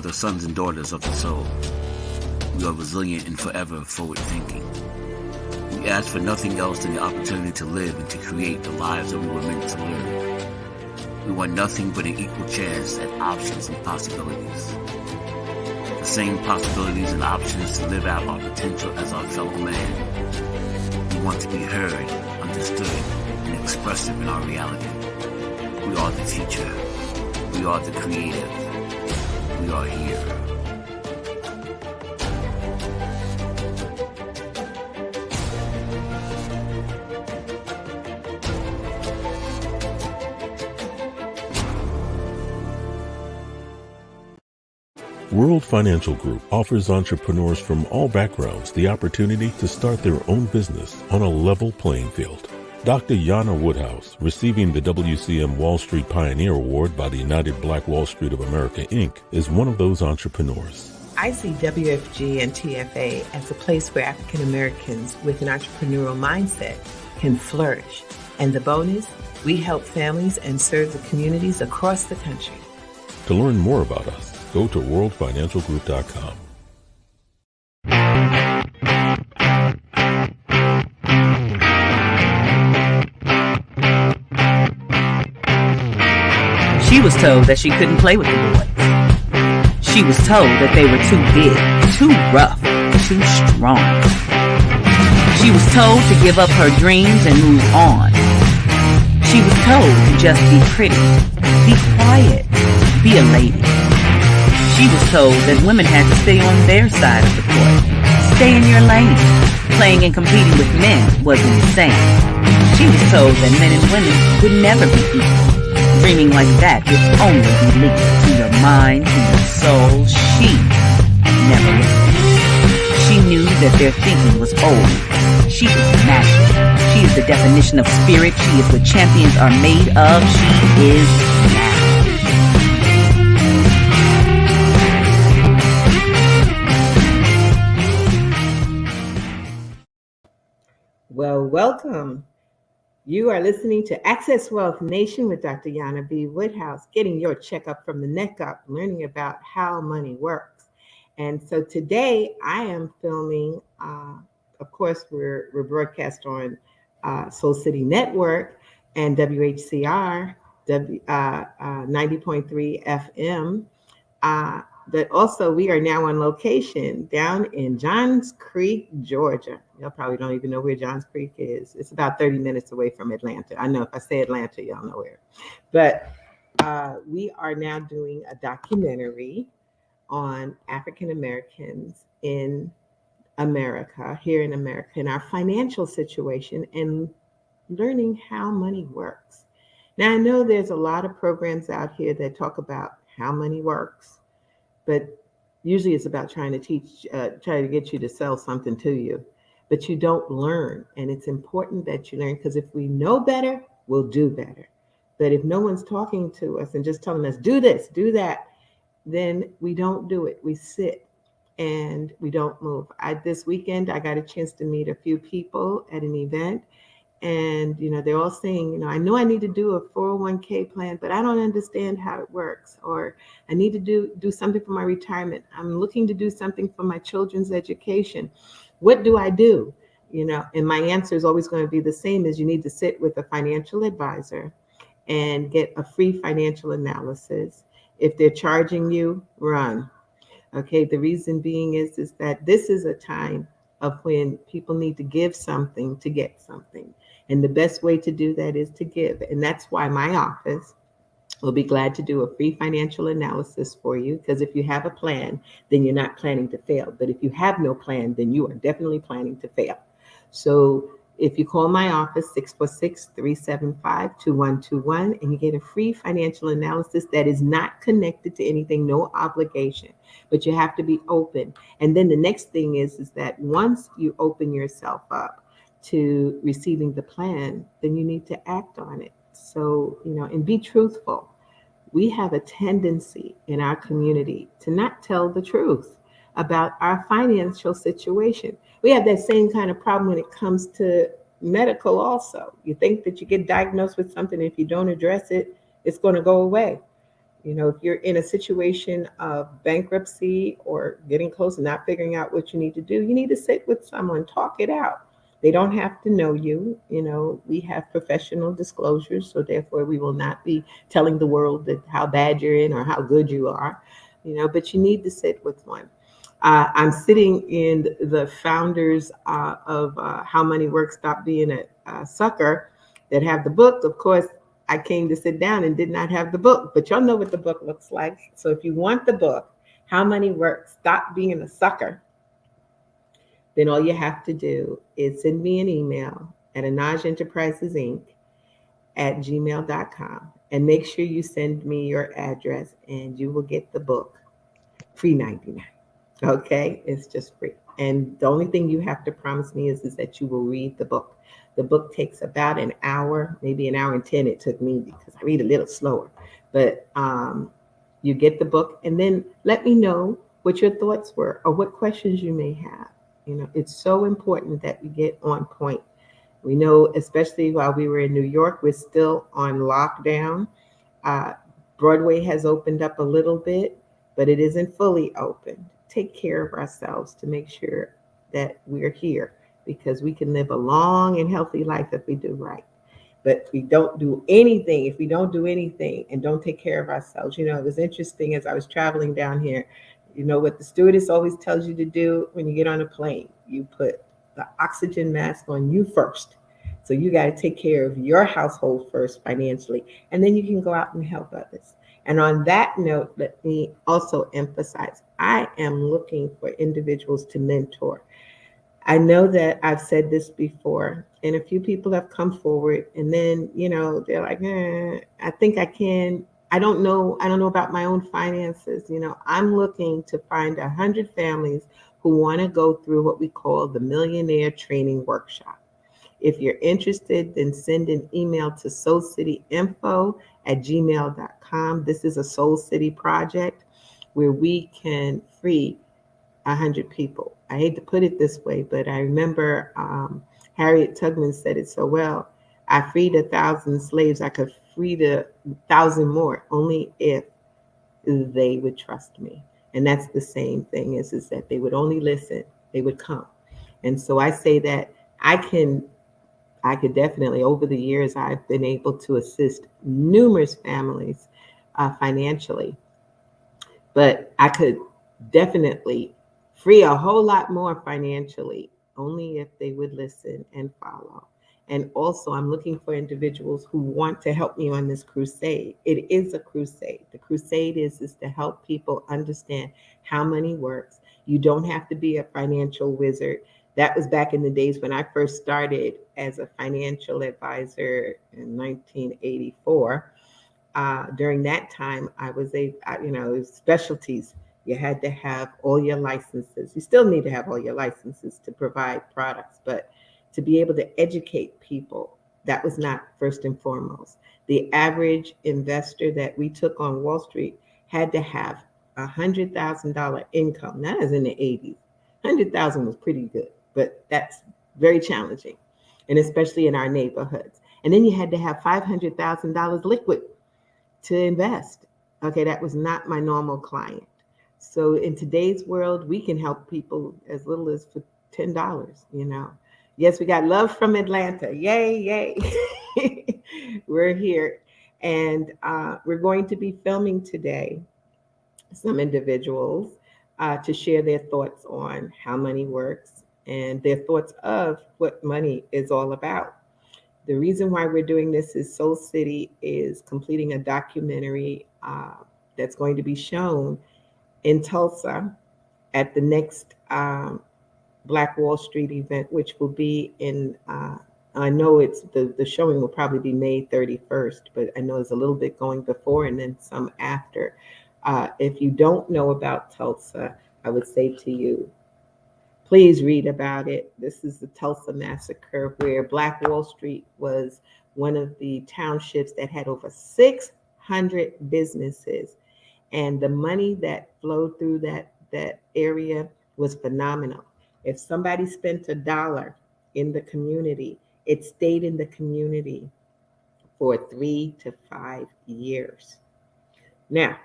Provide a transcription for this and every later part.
the sons and daughters of the soul. We are resilient and forever forward-thinking. We ask for nothing else than the opportunity to live and to create the lives that we were meant to live. We want nothing but an equal chance at options and possibilities. The same possibilities and options to live out our potential as our fellow man. We want to be heard, understood, and expressive in our reality. We are the future. We are the creative. We are here. World Financial Group offers entrepreneurs from all backgrounds the opportunity to start their own business on a level playing field. Dr. Jana Woodhouse, receiving the WCM Wall Street Pioneer Award by the United Black Wall Street of America, Inc., is one of those entrepreneurs. I see WFG and TFA as a place where African Americans with an entrepreneurial mindset can flourish. And the bonus, we help families and serve the communities across the country. To learn more about us, go to worldfinancialgroup.com. She was told that she couldn't play with the boys. She was told that they were too big, too rough, too strong. She was told to give up her dreams and move on. She was told to just be pretty, be quiet, be a lady. She was told that women had to stay on their side of the court, stay in your lane. Playing and competing with men wasn't the same. She was told that men and women would never be equal. Dreaming like that would only be linked to your mind, to your soul. She never listened. She knew that their thinking was old. She is magic. She is the definition of spirit. She is what champions are made of. She is magic. Well, welcome. You are listening to Access Wealth Nation with Dr. Jana B. Woodhouse, getting your checkup from the neck up, learning about how money works. And so today I am filming, of course, we're broadcast on Soul City Network and WHCR 90.3 FM. But also we are now on location down in Johns Creek, Georgia. Y'all probably don't even know where Johns Creek is. It's about 30 minutes away from Atlanta. I know if I say Atlanta, y'all know where. But we are now doing a documentary on African Americans in America, here in America, and our financial situation and learning how money works. Now, I know there's a lot of programs out here that talk about how money works, but usually it's about trying to get you to sell something to you, but you don't learn. And it's important that you learn, because if we know better, we'll do better. But if no one's talking to us and just telling us, do this, do that, then we don't do it. We sit and we don't move. This weekend, I got a chance to meet a few people at an event. And, they're all saying, I know I need to do a 401k plan, but I don't understand how it works. Or I need to do something for my retirement. I'm looking to do something for my children's education. What do I do? And my answer is always going to be the same: is you need to sit with a financial advisor and get a free financial analysis. If they're charging you, run. Okay, the reason being is that this is a time of when people need to give something to get something. And the best way to do that is to give. And that's why my office will be glad to do a free financial analysis for you, because if you have a plan, then you're not planning to fail. But if you have no plan, then you are definitely planning to fail. So if you call my office, 646-375-2121, and you get a free financial analysis that is not connected to anything, no obligation, but you have to be open. And then the next thing is that once you open yourself up to receiving the plan, then you need to act on it. So, and be truthful. We have a tendency in our community to not tell the truth about our financial situation. We have that same kind of problem when it comes to medical also. You think that you get diagnosed with something, if you don't address it, it's going to go away. If you're in a situation of bankruptcy or getting close and not figuring out what you need to do, you need to sit with someone, talk it out. They don't have to know you. We have professional disclosures, so therefore we will not be telling the world that how bad you're in or how good you are. But you need to sit with one. I'm sitting in the founders of How Money Works, Stop Being a Sucker, that have the book. Of course, I came to sit down and did not have the book, but y'all know what the book looks like. So if you want the book, How Money Works, Stop Being a Sucker, then all you have to do is send me an email at Anaj Enterprises Inc. at gmail.com and make sure you send me your address and you will get the book free 99. Okay, it's just free. And the only thing you have to promise me is that you will read the book. The book takes about an hour, maybe an hour and 10 it took me because I read a little slower. But you get the book and then let me know what your thoughts were or what questions you may have. It's so important that we get on point. We know, especially while we were in New York, we're still on lockdown. Uh, Broadway has opened up a little bit, but it isn't fully open. Take care of ourselves to make sure that we're here because we can live a long and healthy life if we do right. But if we don't do anything and don't take care of ourselves, it was interesting as I was traveling down here. What the stewardess always tells you to do when you get on a plane? You put the oxygen mask on you first. So you got to take care of your household first financially, and then you can go out and help others. And on that note, let me also emphasize, I am looking for individuals to mentor. I know that I've said this before, and a few people have come forward, and then, they're like, I think I can. I don't know about my own finances. I'm looking to find 100 families who want to go through what we call the Millionaire Training Workshop. If you're interested, then send an email to soulcityinfo@gmail.com. This is a Soul City project where we can free 100 people. I hate to put it this way, but I remember Harriet Tubman said it so well. I freed 1,000 slaves. I could free 1,000 more only if they would trust me. And that's the same thing is that they would only listen. They would come. And so I say that I could definitely, over the years, I've been able to assist numerous families financially, but I could definitely free a whole lot more financially only if they would listen and follow. And also, I'm looking for individuals who want to help me on this crusade. It is a crusade. The crusade is to help people understand how money works. You don't have to be a financial wizard. That was back in the days when I first started as a financial advisor in 1984. During that time, it was specialties. You had to have all your licenses. You still need to have all your licenses to provide products, but to be able to educate people, that was not first and foremost. The average investor that we took on Wall Street had to have $100,000 income. That was in the 80s. 100,000 was pretty good, but that's very challenging, and especially in our neighborhoods. And then you had to have $500,000 liquid to invest. Okay, that was not my normal client. So in today's world, we can help people as little as for $10, Yes, we got love from Atlanta. Yay, yay. We're here. And we're going to be filming today some individuals to share their thoughts on how money works and their thoughts of what money is all about. The reason why we're doing this is Soul City is completing a documentary that's going to be shown in Tulsa at the next Black Wall Street event, which will be in, I know it's the showing will probably be May 31st, but I know there's a little bit going before and then some after. If you don't know about Tulsa, I would say to you, please read about it. This is the Tulsa Massacre, where Black Wall Street was one of the townships that had over 600 businesses. And the money that flowed through that area was phenomenal. If somebody spent $1 in the community, it stayed in the community for 3 to 5 years. Now,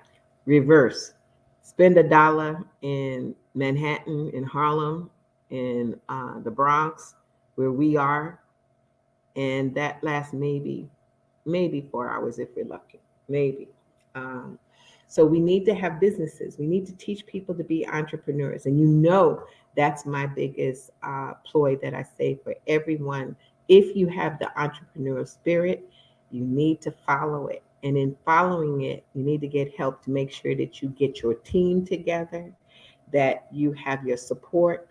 reverse. Spend $1 in Manhattan, in Harlem, in the Bronx, where we are, and that lasts maybe 4 hours if we're lucky, maybe. Um, so we need to have businesses. We need to teach people to be entrepreneurs, and that's my biggest ploy that I say for everyone. If you have the entrepreneurial spirit, you need to follow it. And in following it, you need to get help to make sure that you get your team together, that you have your support,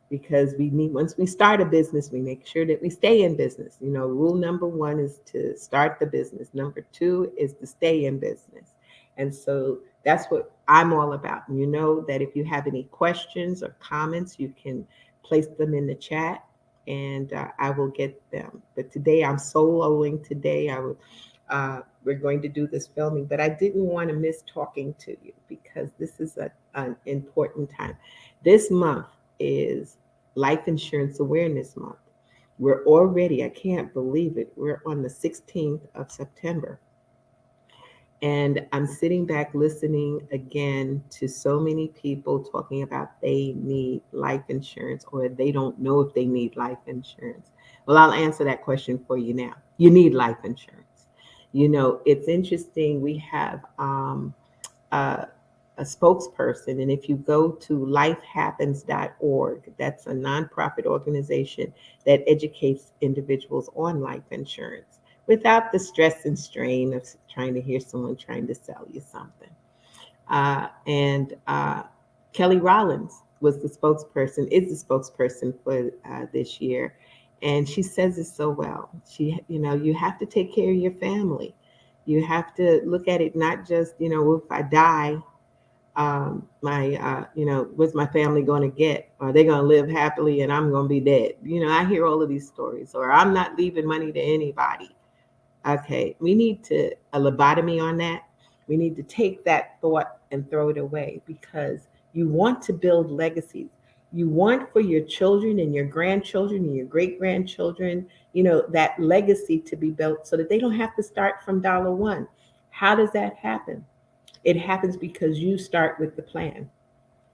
because once we start a business, we make sure that we stay in business. Rule number one is to start the business. Number two is to stay in business. And so that's what I'm all about. And you know that if you have any questions or comments, you can place them in the chat, and I will get them. But today I'm soloing today. We're going to do this filming, but I didn't want to miss talking to you because this is an important time. This month is Life Insurance Awareness Month. We're already, I can't believe it, we're on the 16th of September. And I'm sitting back listening again to so many people talking about they need life insurance or they don't know if they need life insurance. Well, I'll answer that question for you now. You need life insurance. It's interesting. We have a spokesperson, and if you go to lifehappens.org, that's a nonprofit organization that educates individuals on life insurance without the stress and strain of trying to hear someone trying to sell you something. And Kelly Rollins is the spokesperson for this year. And she says it so well. You have to take care of your family. You have to look at it not just, if I die, what's my family going to get? Are they going to live happily and I'm going to be dead? I hear all of these stories, or I'm not leaving money to anybody. Okay, we need a lobotomy on that. We need to take that thought and throw it away, because you want to build legacies. You want for your children and your grandchildren and your great grandchildren, that legacy to be built so that they don't have to start from $1. How does that happen? It happens because you start with the plan.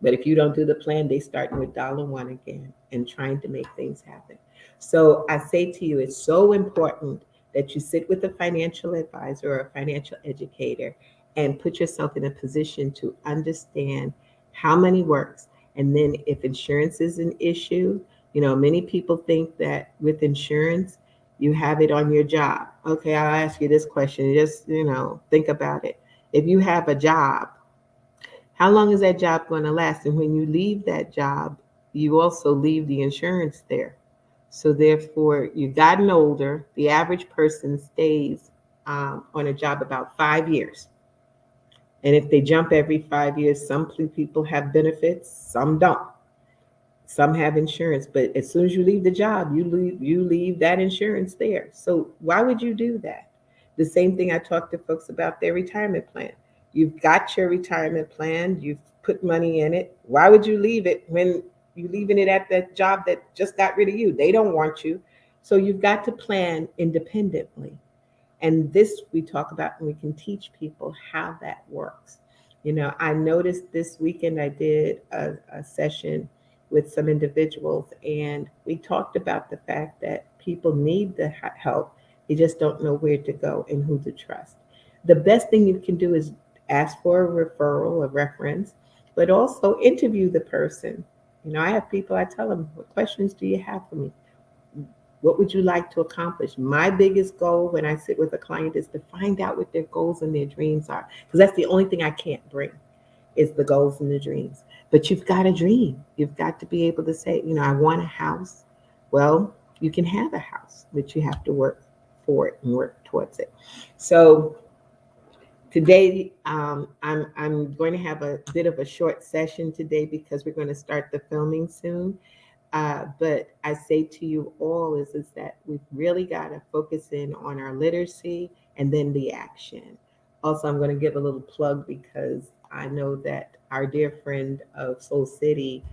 But if you don't do the plan, they start with $1 again and trying to make things happen. So I say to you, it's so important that you sit with a financial advisor or a financial educator and put yourself in a position to understand how money works. And then if insurance is an issue, many people think that with insurance, you have it on your job. Okay, I'll ask you this question. Just, think about it. If you have a job, how long is that job going to last? And when you leave that job, you also leave the insurance there. So therefore, you've gotten older. The average person stays on a job about 5 years. And if they jump every 5 years, some people have benefits, some don't. Some have insurance, but as soon as you leave the job, you leave that insurance there. So why would you do that? The same thing I talk to folks about their retirement plan. You've got your retirement plan, you've put money in it. Why would you leave it when you're leaving it at that job that just got rid of you? They don't want you. So you've got to plan independently. And this we talk about, and we can teach people how that works. I noticed this weekend I did a session with some individuals, and we talked about the fact that people need the help. They just don't know where to go and who to trust. The best thing you can do is ask for a referral, a reference, but also interview the person. I have people, I tell them, what questions do you have for me? What would you like to accomplish? My biggest goal when I sit with a client is to find out what their goals and their dreams are, because that's the only thing I can't bring is the goals and the dreams. But you've got a dream. You've got to be able to say, I want a house. Well, you can have a house, but you have to work for it and work towards it. So today, I'm going to have a bit of a short session today because we're going to start the filming soon. But I say to you all is that we've really got to focus in on our literacy and then the action. Also, I'm going to give a little plug because I know that our dear friend of Soul City,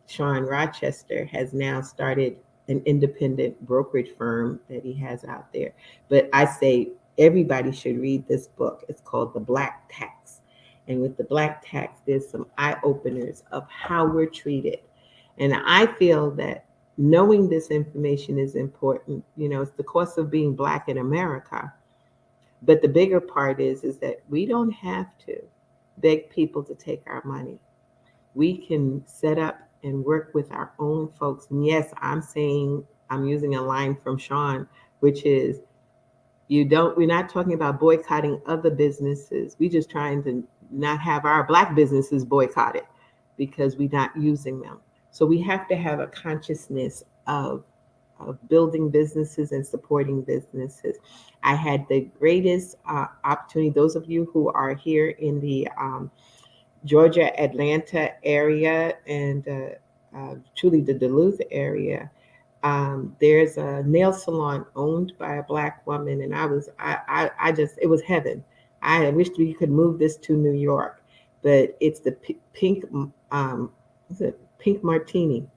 Sean Rochester, has now started an independent brokerage firm that he has out there. But I say Everybody should read this book. It's called The Black Tax. And with The Black Tax, there's some eye openers of how we're treated. And I feel that knowing this information is important. You know, it's the cost of being Black in America. But the bigger part is that we don't have to beg people to take our money. We can set up and work with our own folks. And yes, I'm using a line from Sean, which is we're not talking about boycotting other businesses. We're just trying to not have our Black businesses boycotted because we're not using them. So we have to have a consciousness of building businesses and supporting businesses. I had the greatest opportunity. Those of you who are here in the Georgia, Atlanta area, and truly the Duluth area, there's a nail salon owned by a Black woman, and I just, it was heaven. I wished we could move this to New York, but it's the pink, is it Pink Martini?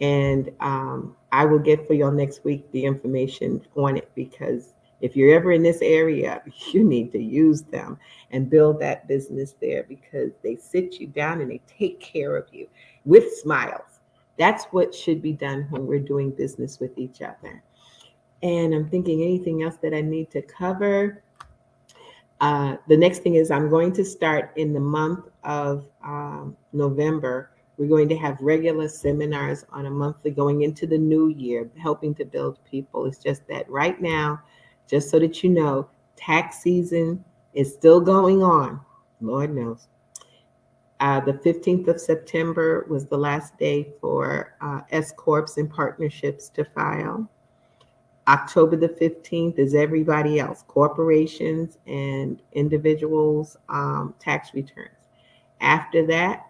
And I will get for y'all next week the information on it, because if you're ever in this area, you need to use them and build that business there, because they sit you down and they take care of you with smiles. That's what should be done when we're doing business with each other. And I'm thinking anything else that I need to cover. The next thing is I'm going to start in the month of November. We're going to have regular seminars on a monthly going into the new year, helping to build people. It's just that right now, just so that you know, tax season is still going on. Lord knows. The 15th of September was the last day for S Corps and partnerships to file. October the 15th is everybody else, corporations and individuals' tax returns. After that,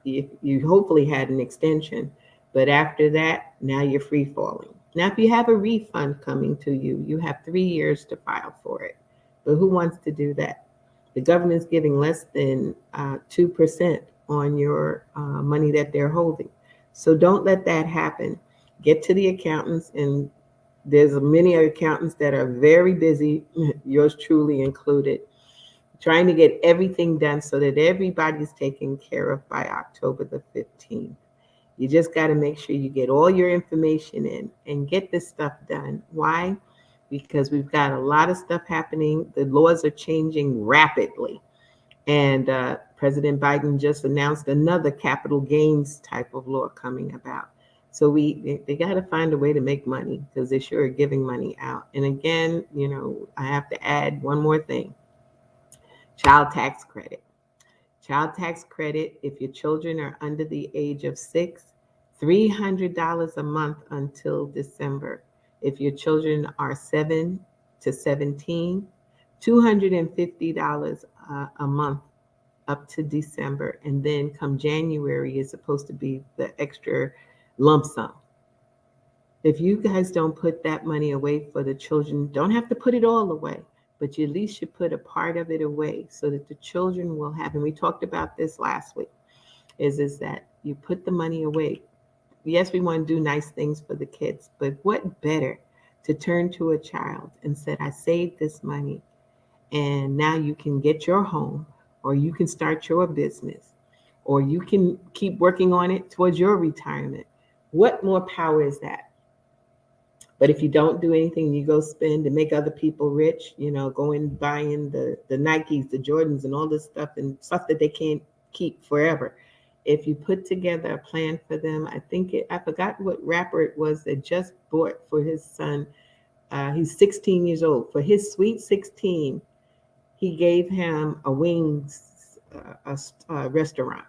if you hopefully had an extension, but after that, now you're free falling. Now, if you have a refund coming to you, you have 3 years to file for it. But who wants to do that? The government's giving less than 2% on your money that they're holding. So don't let that happen. Get to the accountants, and there's many accountants that are very busy, yours truly included, trying to get everything done so that everybody's taken care of by October the 15th. You just got to make sure you get all your information in and get this stuff done. Why? Because we've got a lot of stuff happening. The laws are changing rapidly. And President Biden just announced another capital gains type of law coming about. So they got to find a way to make money, because they sure are giving money out. And again, you know, I have to add one more thing. Child tax credit. Child tax credit, if your children are under the age of 6, $300 a month until December. If your children are 7 to 17, $250 a month up to December. And then come January is supposed to be the extra lump sum. If you guys don't put that money away for the children, don't have to put it all away, but you at least should put a part of it away so that the children will have, and we talked about this last week, is that you put the money away. Yes, we want to do nice things for the kids, but what better to turn to a child and say, I saved this money, and now you can get your home, or you can start your business, or you can keep working on it towards your retirement. What more power is that? But if you don't do anything, you go spend and make other people rich, you know, going buying the Nikes, the Jordans, and all this stuff, and stuff that they can't keep forever. If you put together a plan for them, I forgot what rapper it was that just bought for his son. He's 16 years old. For his sweet 16, he gave him a wings restaurant.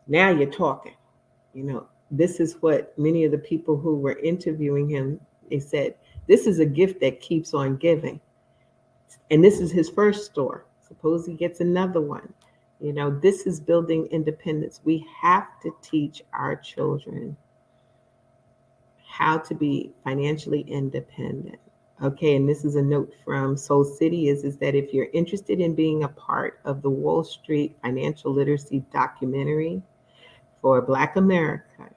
Now you're talking, you know. This is what many of the people who were interviewing him, they said, this is a gift that keeps on giving. And this is his first store. Suppose he gets another one. You know, this is building independence. We have to teach our children how to be financially independent. Okay, and this is a note from Soul City is that if you're interested in being a part of the Wall Street financial literacy documentary for Black America,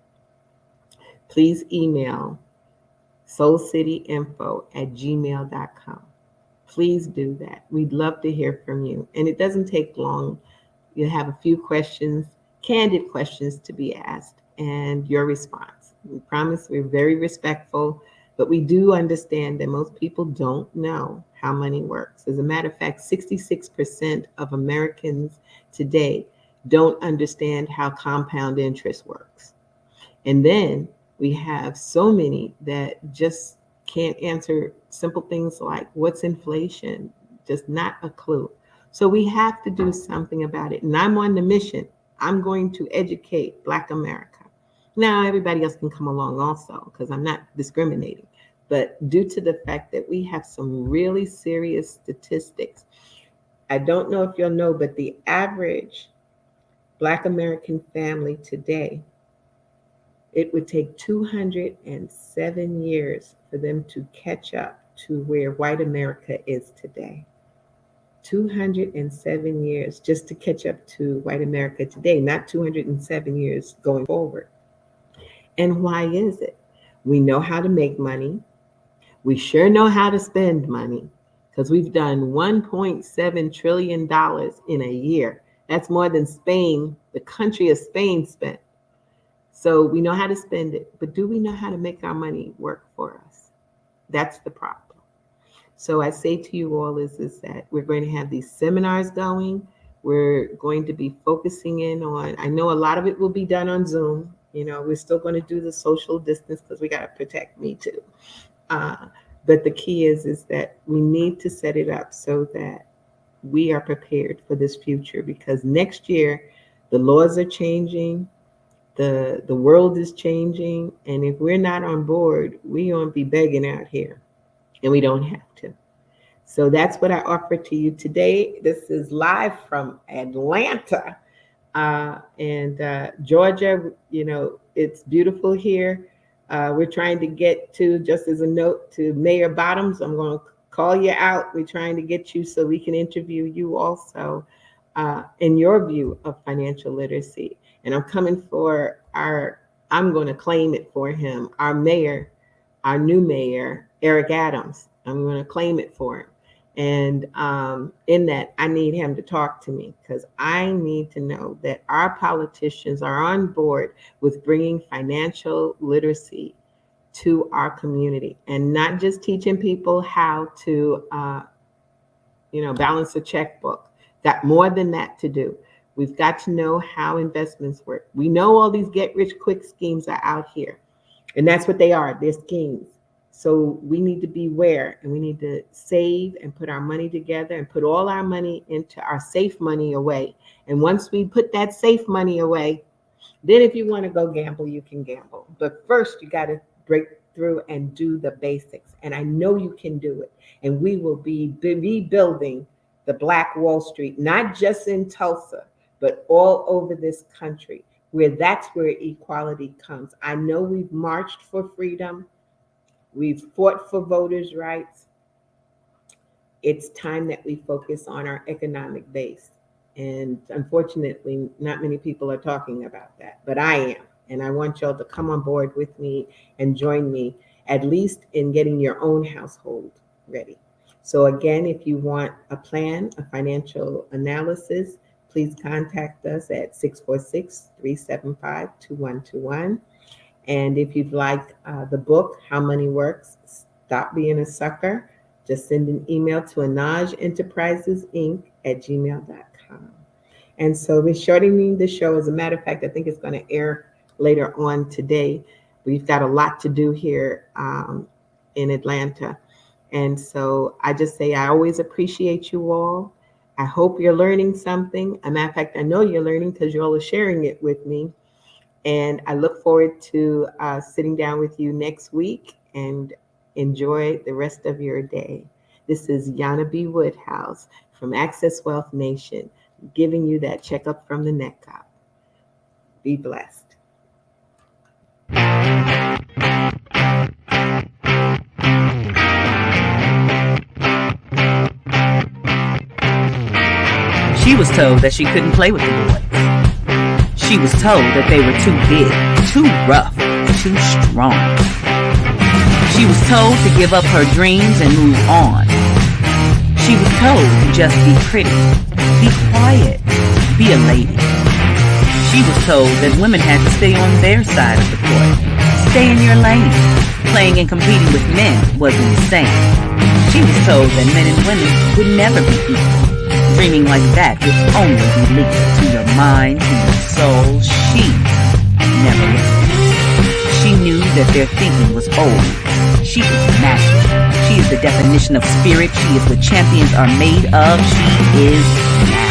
please email soulcityinfo@gmail.com. please do that. We'd love to hear from you. And it doesn't take long. You have a few questions, candid questions to be asked, and your response. We promise we're very respectful, but we do understand that most people don't know how money works. As a matter of fact, 66% of Americans today don't understand how compound interest works. And then we have so many that just can't answer simple things like what's inflation, just not a clue. So we have to do something about it. And I'm on the mission. I'm going to educate Black America. Now, everybody else can come along also, because I'm not discriminating. But due to the fact that we have some really serious statistics, I don't know if you'll know, but the average Black American family today, it would take 207 years for them to catch up to where white America is today. 207 years just to catch up to white America today, not 207 years going forward. And why is it? We know how to make money. We sure know how to spend money, because we've done $1.7 trillion in a year. That's more than Spain, the country of Spain, spent. So we know how to spend it, but do we know how to make our money work for us? That's the problem. So I say to you all is that we're going to have these seminars going. We're going to be focusing in on, I know a lot of it will be done on Zoom. You know, we're still going to do the social distance because we got to protect me too. But the key is that we need to set it up so that we are prepared for this future, because next year the laws are changing, the world is changing, and if we're not on board, we're going to be begging out here, and we don't have to. So that's what I offer to you today. This is live from Atlanta and Georgia. You know, it's beautiful here. We're trying to get to, just as a note to Mayor Bottoms, I'm going to call you out. We're trying to get you so we can interview you also in your view of financial literacy. And I'm coming for I'm going to claim it for him, our mayor, our new mayor, Eric Adams. I'm going to claim it for him. And in that, I need him to talk to me, because I need to know that our politicians are on board with bringing financial literacy to our community, and not just teaching people how to, balance a checkbook. Got more than that to do. We've got to know how investments work. We know all these get-rich-quick schemes are out here, and that's what they are. They're schemes. So we need to beware, and we need to save and put our money together and put all our money into our safe money away. And once we put that safe money away, then if you want to go gamble, you can gamble. But first, you got to break through and do the basics. And I know you can do it. And we will be rebuilding the Black Wall Street, not just in Tulsa, but all over this country, that's where equality comes. I know we've marched for freedom. We've fought for voters' rights. It's time that we focus on our economic base. And unfortunately, not many people are talking about that, but I am. And I want y'all to come on board with me and join me, at least in getting your own household ready. So again, if you want a plan, a financial analysis, please contact us at 646-375-2121. And if you'd like the book, How Money Works, Stop Being a Sucker, just send an email to anajenterprisesinc@gmail.com. And so we're shortening the show. As a matter of fact, I think it's going to air later on today. We've got a lot to do here in Atlanta. And so I just say I always appreciate you all. I hope you're learning something. As a matter of fact, I know you're learning because you all are sharing it with me. And I look forward to sitting down with you next week, and enjoy the rest of your day. This is Jana B. Woodhouse from Access Wealth Nation, giving you that checkup from the neck up. Be blessed. She was told that she couldn't play with the boys. She was told that they were too big, too rough, too strong. She was told to give up her dreams and move on. She was told to just be pretty, be quiet, be a lady. She was told that women had to stay on their side of the court, stay in your lane. Playing and competing with men wasn't the same. She was told that men and women would never be equal. Dreaming like that would only be lethal to your mind, to your soul. She never listened. She knew that their thinking was old. She was magic. She is the definition of spirit. She is what champions are made of. She is magic.